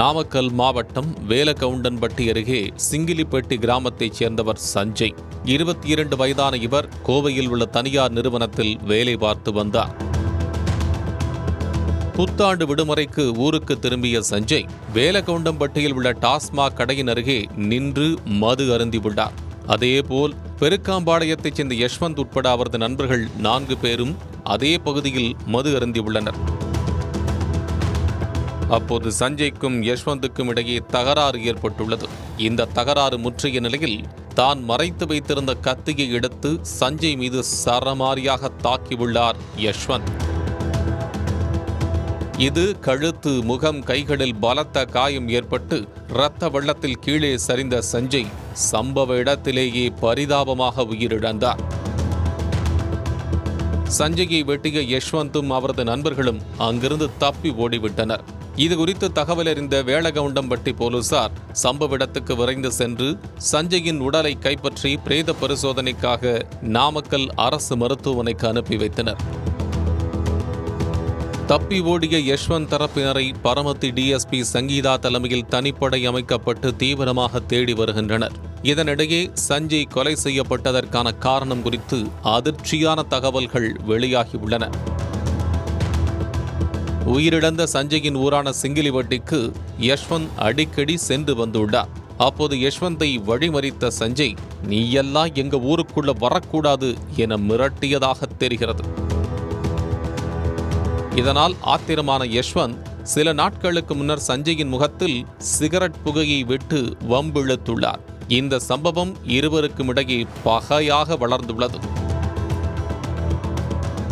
நாமக்கல் மாவட்டம் வேலகவுண்டன்பட்டி அருகே சிங்கிலிப்பட்டி கிராமத்தைச் சேர்ந்தவர் சஞ்சய். 22 வயதான இவர் கோவையில் உள்ள தனியார் நிறுவனத்தில் வேலை பார்த்து வந்தார். புத்தாண்டு விடுமுறைக்கு ஊருக்கு திரும்பிய சஞ்சய் வேலகவுண்டம்பட்டியில் உள்ள டாஸ்மாக் கடையின் அருகே நின்று மது அருந்தியுள்ளார். அதேபோல் பெருக்காம்பாளையத்தைச் சேர்ந்த யஷ்வந்த் உட்பட அவரது நண்பர்கள் 4 பேரும் அதே பகுதியில் மது அருந்தியுள்ளனர். அப்போது சஞ்சய்க்கும் யஷ்வந்துக்கும் இடையே தகராறு ஏற்பட்டுள்ளது. இந்த தகராறு முற்றிய நிலையில் தான் மறைத்து வைத்திருந்த கத்தியை எடுத்து சஞ்சய் மீது சரமாரியாக தாக்கியுள்ளார் யஷ்வந்த். இது கழுத்து, முகம், கைகளில் பலத்த காயம் ஏற்பட்டு இரத்த வெள்ளத்தில் கீழே சரிந்த சஞ்சய் சம்பவ இடத்திலேயே பரிதாபமாக உயிரிழந்தார். சஞ்சயை வெட்டிய யஷ்வந்தும் அவரது நண்பர்களும் அங்கிருந்து தப்பி ஓடிவிட்டனர். இதுகுறித்து தகவல் அறிந்த வேலகவுண்டம்பட்டி போலீசார் சம்பவ இடத்துக்கு விரைந்து சென்று சஞ்சயின் உடலை கைப்பற்றி பிரேத பரிசோதனைக்காக நாமக்கல் அரசு மருத்துவமனைக்கு அனுப்பி வைத்தனர். தப்பி ஓடிய யஷ்வந்த் தரப்பினரை பரமத்தி டிஎஸ்பி சங்கீதா தலைமையில் தனிப்படை அமைக்கப்பட்டு தீவிரமாக தேடி வருகின்றனர். இதனிடையே சஞ்சய் கொலை செய்யப்பட்டதற்கான காரணம் குறித்து அதிர்ச்சியான தகவல்கள் வெளியாகியுள்ளன. உயிரிழந்த சஞ்சயின் ஊரான சிங்கிலிவட்டிக்கு யஷ்வந்த் அடிக்கடி சென்று வந்துள்ளார். அப்போது யஷ்வந்தை வழிமறித்த சஞ்சய், நீயெல்லாம் எங்க ஊருக்குள்ள வரக்கூடாது என மிரட்டியதாக தெரிகிறது. இதனால் ஆத்திரமான யஷ்வந்த் சில நாட்களுக்கு முன்னர் சஞ்சயின் முகத்தில் சிகரெட் புகையை விட்டு வம்பிழுத்துள்ளார். இந்த சம்பவம் இருவருக்கும் இடையே பகையாக வளர்ந்துள்ளது.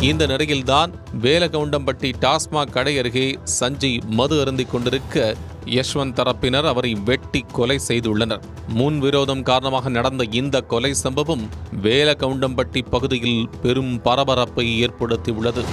இந்த நிலையில்தான் வேலகவுண்டம்பட்டி டாஸ்மாக் கடை அருகே சஞ்சய் மது அருந்திக் கொண்டிருக்க யஷ்வந்த் தரப்பினர் அவரை வெட்டி கொலை செய்துள்ளனர். முன்விரோதம் காரணமாக நடந்த இந்த கொலை சம்பவம் வேலகவுண்டம்பட்டி பகுதியில் பெரும் பரபரப்பை ஏற்படுத்தியுள்ளது.